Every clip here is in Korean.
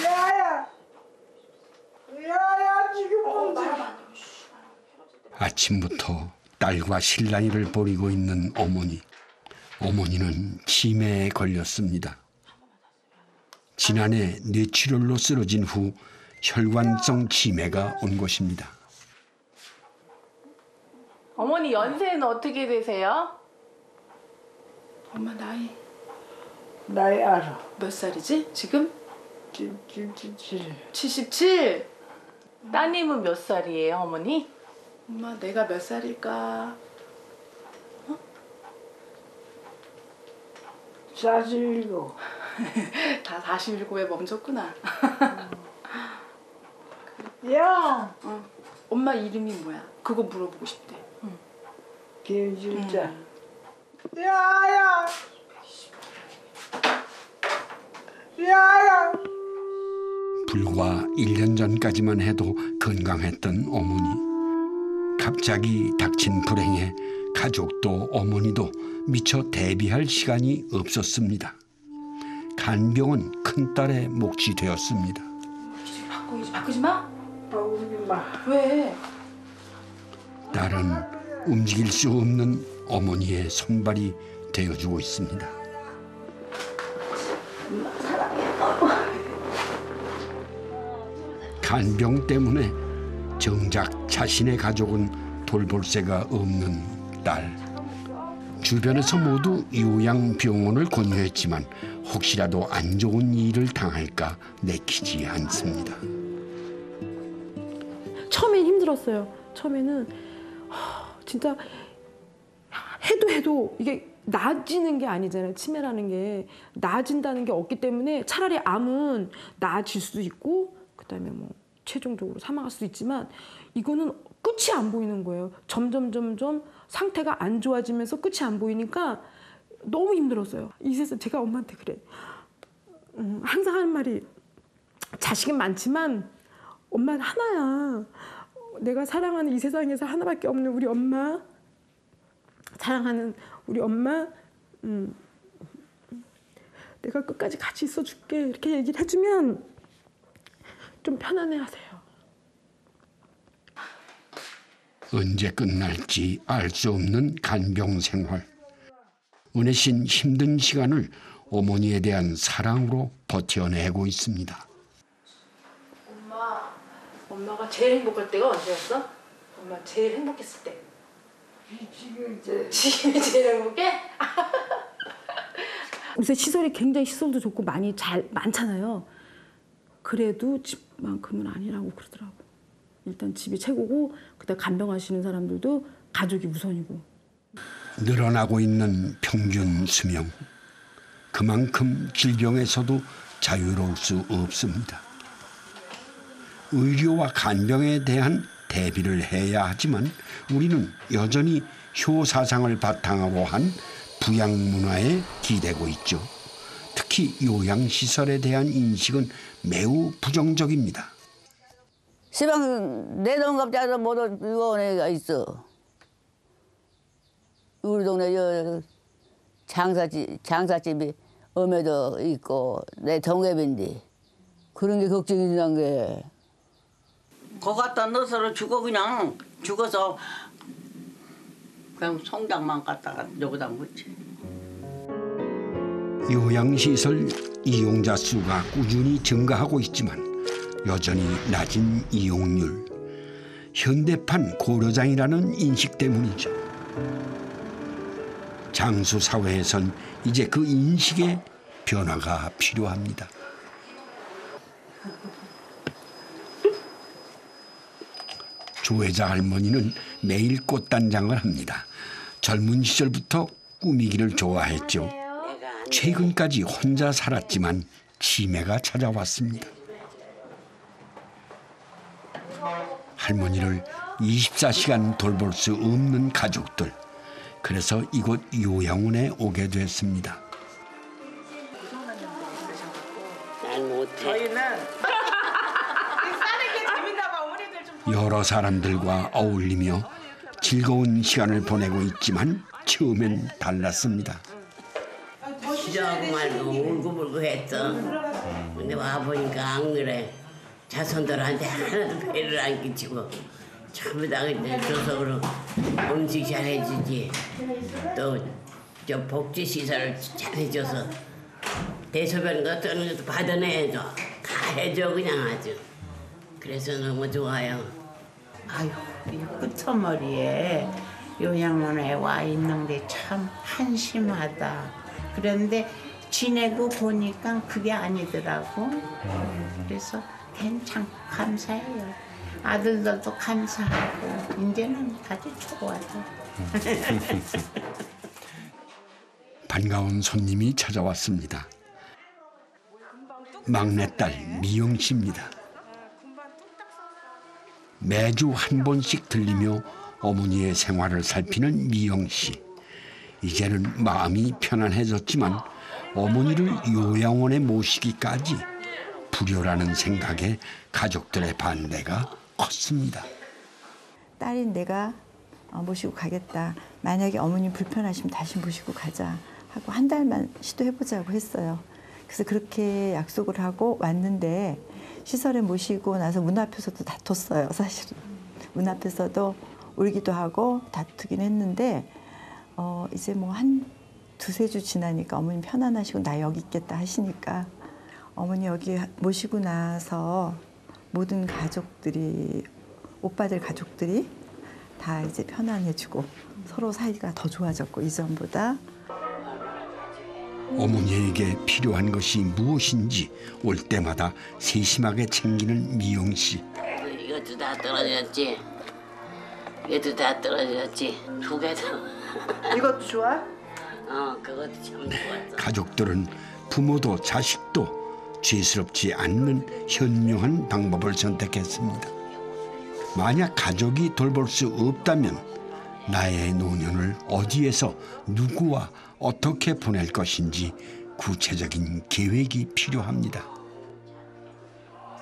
야야, 야야 지금 아침부터 딸과 실랑이를 벌이고 있는 어머니. 어머니는 치매에 걸렸습니다. 지난해 뇌출혈로 쓰러진 후 혈관성 치매가 온 것입니다. 어머니 연세는 어떻게 되세요? 엄마 나이 알아. 몇 살이지 지금? 77. 77. 따님은 몇 살이에요, 어머니? 엄마 내가 몇 살일까? 47. 다 47에 멈췄구나. 야, 엄마 이름이 뭐야? 그거 물어보고 싶대. 김실자. 야야, 야야. 불과 1년 전까지만 해도 건강했던 어머니. 갑자기 닥친 불행에 가족도 어머니도 미처 대비할 시간이 없었습니다. 간병은 큰딸의 몫이 되었습니다. 바꾸지 마? 바꾸지 마. 왜? 딸은 움직일 수 없는 어머니의 손발이 되어주고 있습니다. 간병 때문에 정작 자신의 가족은 돌볼 새가 없는 딸. 주변에서 모두 요양병원을 권유했지만 혹시라도 안 좋은 일을 당할까 내키지 않습니다. 처음엔 힘들었어요. 처음에는 진짜 해도 이게 나아지는 게 아니잖아요. 치매라는 게 나아진다는 게 없기 때문에 차라리 암은 나아질 수도 있고 그다음에 뭐 최종적으로 사망할 수도 있지만 이거는 끝이 안 보이는 거예요. 점점 상태가 안 좋아지면서 끝이 안 보이니까 너무 힘들었어요. 이 세상 제가 엄마한테 그래. 항상 하는 말이 자식은 많지만 엄마는 하나야. 내가 사랑하는 이 세상에서 하나밖에 없는 우리 엄마. 사랑하는 우리 엄마. 내가 끝까지 같이 있어줄게. 이렇게 얘기를 해주면 좀 편안해하세요. 언제 끝날지 알 수 없는 간병 생활. 은혜 씨는 힘든 시간을 어머니에 대한 사랑으로 버텨내고 있습니다. 엄마가 제일 행복할 때가 언제였어? 엄마 제일 행복했을 때. 지금이 제일 행복해? 요새 시설이 굉장히 시설도 좋고 많잖아요. 그래도 집만큼은 아니라고 그러더라고. 일단 집이 최고고 그다음 간병하시는 사람들도 가족이 우선이고. 늘어나고 있는 평균 수명. 그만큼 질병에서도 자유로울 수 없습니다. 의료와 간병에 대한 대비를 해야 하지만 우리는 여전히 효사상을 바탕으로 한 부양 문화에 기대고 있죠. 특히 요양시설에 대한 인식은 매우 부정적입니다. 시방 내 동갑자도 모두 요원회가 있어. 우리 동네 장사집이 엄에도 있고 내 동갑인데 그런 게 걱정이 난 게. 거 갖다 넣어서 죽어서 그냥 송장만 갖다가 여기다 묻지. 요양시설 이용자 수가 꾸준히 증가하고 있지만 여전히 낮은 이용률. 현대판 고려장이라는 인식 때문이죠. 장수 사회에선 이제 그 인식에 변화가 필요합니다. 조혜자 할머니는 매일 꽃단장을 합니다. 젊은 시절부터 꾸미기를 좋아했죠. 최근까지 혼자 살았지만 치매가 찾아왔습니다. 할머니를 24시간 돌볼 수 없는 가족들. 그래서 이곳 요양원에 오게 됐습니다. 난 못해. 저희는 싸는 게 재밌나 봐. 어머니들 좀. 여러 사람들과 어울리며 즐거운 시간을 보내고 있지만 처음엔 달랐습니다. 정말 울고불고 했어. 근데 와보니까 안 그래. 자손들한테 하나도 배를 안 끼치고 전부 다 그냥 줘서 그럼 음식 잘해주지. 또 저 복지시설 잘해줘서 대소변 같은 것도 받아내줘. 다 해줘 그냥 아주. 그래서 너무 좋아요. 아유, 이 끝머리에 요양원에 와 있는 게 참 한심하다. 그런데 지내고 보니까 그게 아니더라고. 그래서 괜찮고 감사해요. 아들들도 감사하고 이제는 아주 좋아요. 반가운 손님이 찾아왔습니다. 막내딸 미영 씨입니다. 매주 한 번씩 들리며 어머니의 생활을 살피는 미영 씨. 이제는 마음이 편안해졌지만 어머니를 요양원에 모시기까지 불효라는 생각에 가족들의 반대가 컸습니다. 딸인 내가 모시고 가겠다. 만약에 어머님 불편하시면 다시 모시고 가자 하고 한 달만 시도해보자고 했어요. 그래서 그렇게 약속을 하고 왔는데 시설에 모시고 나서 문 앞에서도 다퉜어요. 사실은 문 앞에서도 울기도 하고 다투긴 했는데 이제 뭐 한 두세 주 지나니까 어머님 편안하시고 나 여기 있겠다 하시니까 어머니 여기 모시고 나서 모든 가족들이 오빠들 가족들이 다 이제 편안해지고 서로 사이가 더 좋아졌고 이전보다. 어머니에게 필요한 것이 무엇인지 올 때마다 세심하게 챙기는 미영 씨. 이것도 다 떨어졌지. 이것도 다 떨어졌지. 두 개도. 이것도 좋아? 그것도 참 좋았어. 가족들은 부모도 자식도 죄스럽지 않는 현명한 방법을 선택했습니다. 만약 가족이 돌볼 수 없다면 나의 노년을 어디에서 누구와 어떻게 보낼 것인지 구체적인 계획이 필요합니다.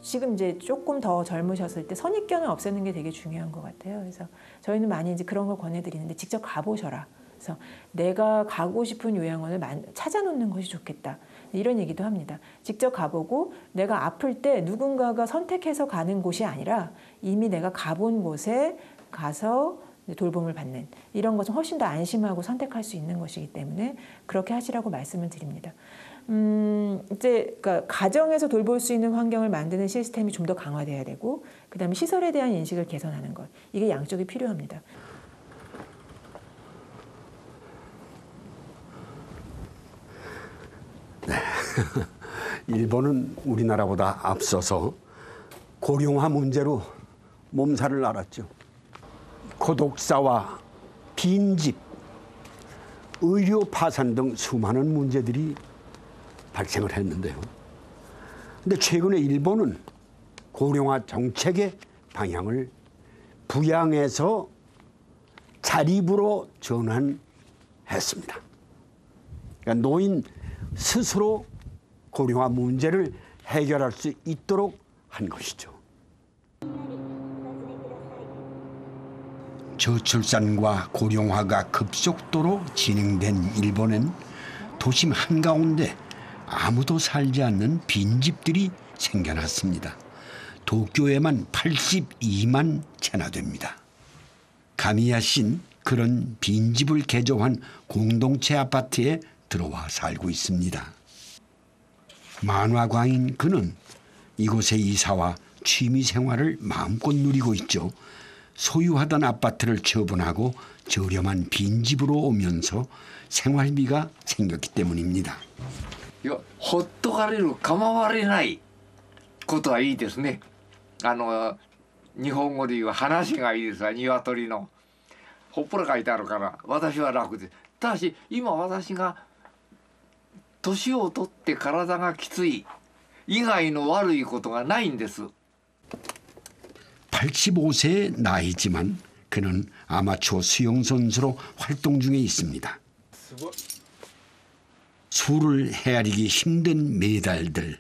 지금 이제 조금 더 젊으셨을 때 선입견을 없애는 게 되게 중요한 것 같아요. 그래서 저희는 많이 이제 그런 걸 권해드리는데 직접 가보셔라. 그래서 내가 가고 싶은 요양원을 찾아놓는 것이 좋겠다. 이런 얘기도 합니다. 직접 가보고 내가 아플 때 누군가가 선택해서 가는 곳이 아니라 이미 내가 가본 곳에 가서 돌봄을 받는 이런 것은 훨씬 더 안심하고 선택할 수 있는 것이기 때문에 그렇게 하시라고 말씀을 드립니다. 이제 그러니까 가정에서 돌볼 수 있는 환경을 만드는 시스템이 좀 더 강화돼야 되고 그다음에 시설에 대한 인식을 개선하는 것 이게 양쪽이 필요합니다. 네. 일본은 우리나라보다 앞서서 고령화 문제로 몸살을 앓았죠. 고독사와 빈집, 의료 파산 등 수많은 문제들이 발생을 했는데요. 근데 최근에 일본은 고령화 정책의 방향을 부양에서 자립으로 전환했습니다. 그러니까 노인 스스로 고령화 문제를 해결할 수 있도록 한 것이죠. 저출산과 고령화가 급속도로 진행된 일본엔 도심 한가운데 아무도 살지 않는 빈집들이 생겨났습니다. 도쿄에만 82만 채나 됩니다. 가미야 씨는 그런 빈집을 개조한 공동체 아파트에 들어와 살고 있습니다. 만화가인 그는 이곳에 이사와 취미 생활을 마음껏 누리고 있죠. 소유하던 아파트를 처분하고 저렴한 빈집으로 오면서 생활비가 생겼기 때문입니다. ほっとかれる構われないことはいいですね。日本語で言う話がいいですわ。鶏のほっぽら書いてあるから私は楽です。ただし今私が年を取って体がきつい以外の悪いことがないんです。 85세의 나이지만 그는 아마추어 수영 선수로 활동 중에 있습니다. 수를 헤아리기 힘든 메달들.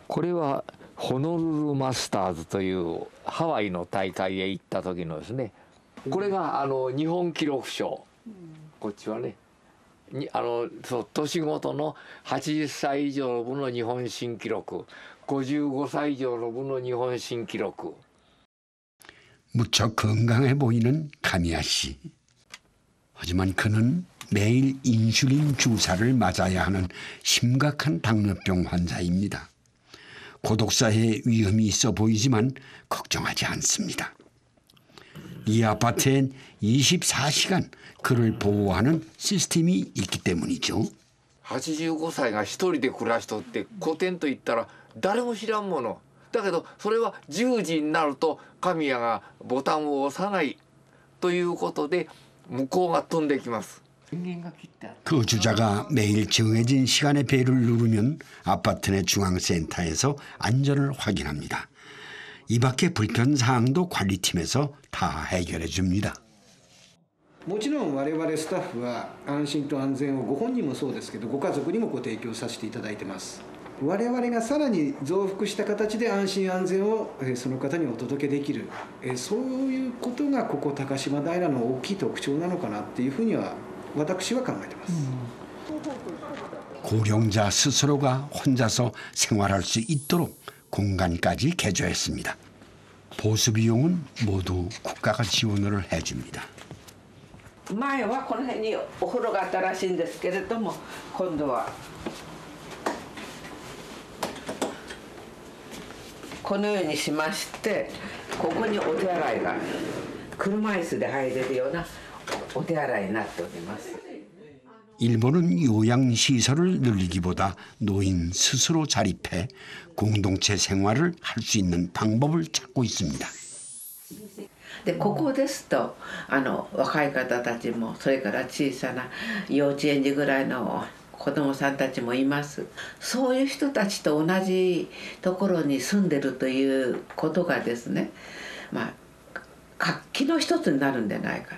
これはホノルルマスターズというハワイの大会へ行った時のですね。これが日本記録賞。こっちはね、年ごとの80歳以上の部の日本新記録、55歳以上の部の日本新記録. 무척 건강해 보이는 가미야 씨. 하지만 그는 매일 인슐린 주사를 맞아야 하는 심각한 당뇨병 환자입니다. 고독사의 위험이 있어 보이지만 걱정하지 않습니다. 이 아파트엔 24시간 그를 보호하는 시스템이 있기 때문이죠. 85歳が一人で暮らしとって古典と言ったら誰も知らんものだけどそれは10時になると神谷がボタンを押さないということで向こうが飛んできます。 그 주자가 매일 정해진 시간에 벨을 누르면 아파트 내 중앙센터에서 안전을 확인합니다. 이 밖의 불편사항도 관리팀에서 다 해결해 줍니다. もちろん我々スタッフは安心と安全をご本人もそうですけどご家族にもご提供させていただいてます。我々がさらに増幅した形で安心安全をその方にお届けできるそういうことがここ高島平の大きい特徴なのかなっていうふうには私は考えてます。 고령자 스스로가 혼자서 생활할 수 있도록 공간까지 개조했습니다. 보수 비용은 모두 국가가 지원을 해줍니다. 前はこの辺にお風呂があったらしいんですけれども今度はこのようにしましてここにお手洗いが車椅子で入れるようなお手洗いになっております。 일본은 요양시설을 늘리기보다 노인 스스로 자립해 공동체 생활을 할 수 있는 방법을 찾고 있습니다. でここですと若い方たちもそれから小さな幼稚園児ぐらいの子どもさんたちもいます。そういう人たちと同じところに住んでるということがですね、活気の一つになるんじゃないか。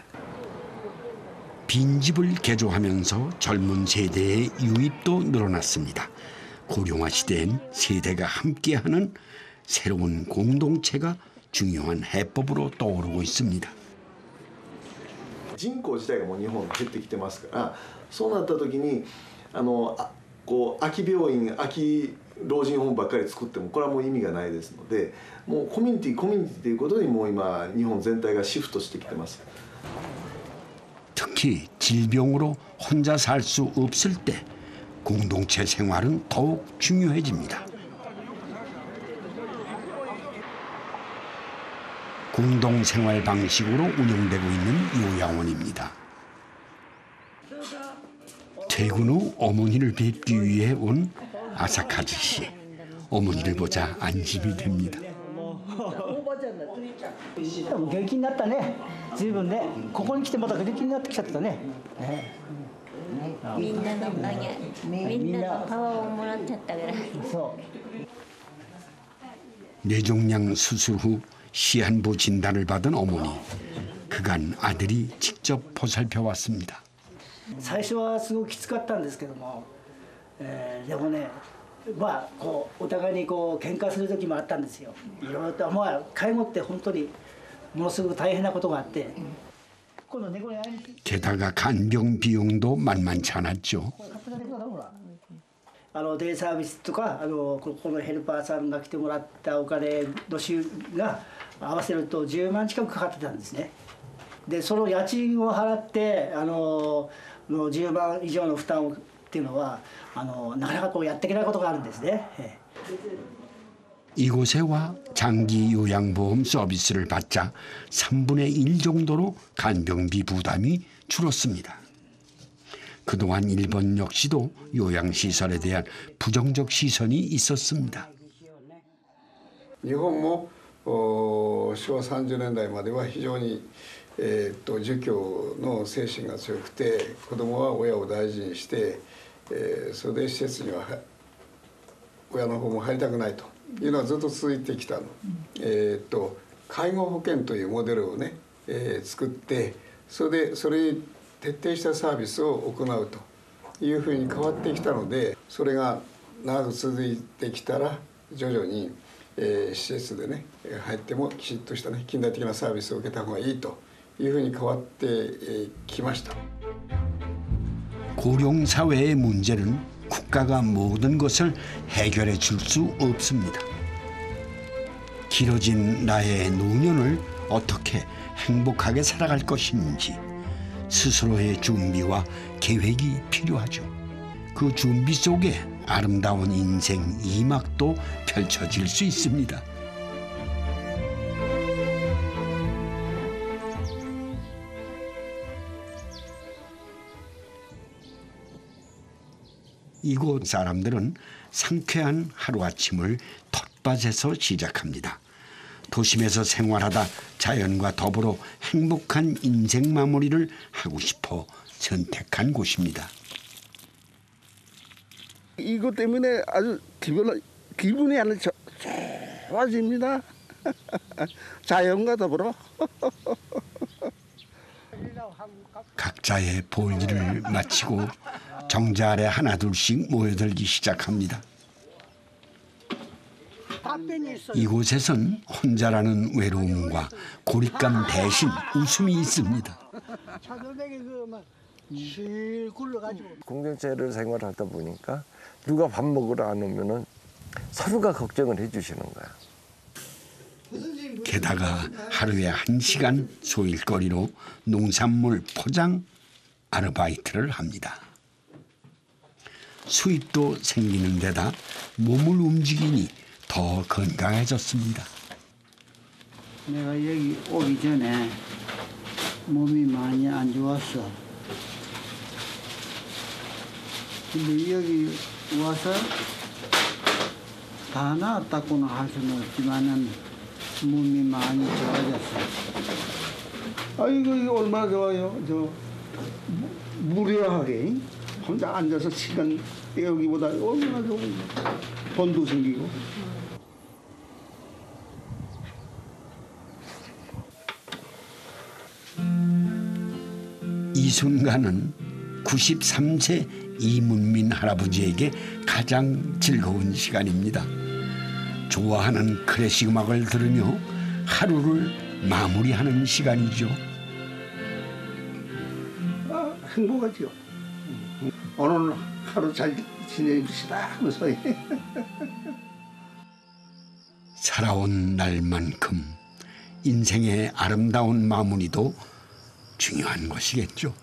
빈집을 개조하면서 젊은 세대의 유입도 늘어났습니다. 고령화 시대엔 세대가 함께하는 새로운 공동체가 중요한 해법으로 떠오르고 있습니다. 人口自体がもう日本減ってきてますからそうなった時にこう空き病院空き老人ホームばっかり作ってもこれはもう意味がないですのでもうコミュニティということにもう今日本全体がシフトしてきてます。 특히 질병으로 혼자 살 수 없을 때 공동체 생활은 더욱 중요해집니다. 공동생활 방식으로 운영되고 있는 요양원입니다. 퇴근 후 어머니를 뵙기 위해 온 아사카즈 씨. 어머니를 보자 안심이 됩니다. 元気になったね。随分ね。ここに来てまた元気になってきちゃったね。みんなのおかげ。みんなのパワーをもらっちゃったから。そう。 뇌종양 수술 후 시한부 진단을 받은 어머니. 그간 아들이 직접 보살펴 왔습니다. 最初はすごくきつかったんですけども、でもね。 こうお互いにこう喧嘩する時もあったんですよ。いろいろと介護って本当にものすごく大変なことがあって。 게다가 간병 비용도 만만치 않았죠. デイサービスとかここのヘルパーさんが来てもらったお金の収が合わせると10万近くかかってたんですね。でその家賃を払って10万以上の負担をっていうのはなかなかこうやっていけないことがあるんですね。 이곳에 와 장기 요양보험 서비스를 받자 3분의 1 정도로 간병비 부담이 줄었습니다. 그동안 일본 역시도 요양시설에 대한 부정적 시선이 있었습니다. 日本も昭和30年代までは非常に儒教の精神が強くて子供は親を大事にして それで施設には親の方も入りたくないというのはずっと続いてきたの。介護保険というモデルをね、作ってそれに徹底したサービスを行うというふうに変わってきたのでそれが長く続いてきたら徐々に、施設でね入ってもきちっとしたね近代的なサービスを受けた方がいいというふうに変わってきました。 고령사회의 문제는 국가가 모든 것을 해결해 줄 수 없습니다. 길어진 나의 노년을 어떻게 행복하게 살아갈 것인지 스스로의 준비와 계획이 필요하죠. 그 준비 속에 아름다운 인생 2막도 펼쳐질 수 있습니다. 이곳 사람들은 상쾌한 하루아침을 텃밭에서 시작합니다. 도심에서 생활하다 자연과 더불어 행복한 인생 마무리를 하고 싶어 선택한 곳입니다. 이것 때문에 아주 기분이 아주 좋아집니다. 자연과 더불어. 각자의 볼일을 마치고 정자 아래 하나둘씩 모여들기 시작합니다. 이곳에선 혼자라는 외로움과 고립감 대신 웃음이 있습니다. 공동체를 생활하다 보니까 누가 밥 먹으러 안 오면은 서로가 걱정을 해주시는 거야. 게다가 하루에 1시간 소일거리로 농산물 포장 아르바이트를 합니다. 수입도 생기는 데다 몸을 움직이니 더 건강해졌습니다. 내가 여기 오기 전에 몸이 많이 안 좋았어. 근데 여기 와서 다 나았다고는 할 수는 없지만은 몸이 많이 좋아졌어. 아이고 이거 얼마나 좋아요. 저 무료하게 혼자 앉아서 시간 때우기보다 얼마나 좋아요. 돈도 생기고. 이 순간은 93세 이문민 할아버지에게 가장 즐거운 시간입니다. 좋아하는 클래식 음악을 들으며 하루를 마무리하는 시간이죠. 행복하죠. 오늘 하루 잘 지내봅시다 하면서. 살아온 날만큼 인생의 아름다운 마무리도 중요한 것이겠죠.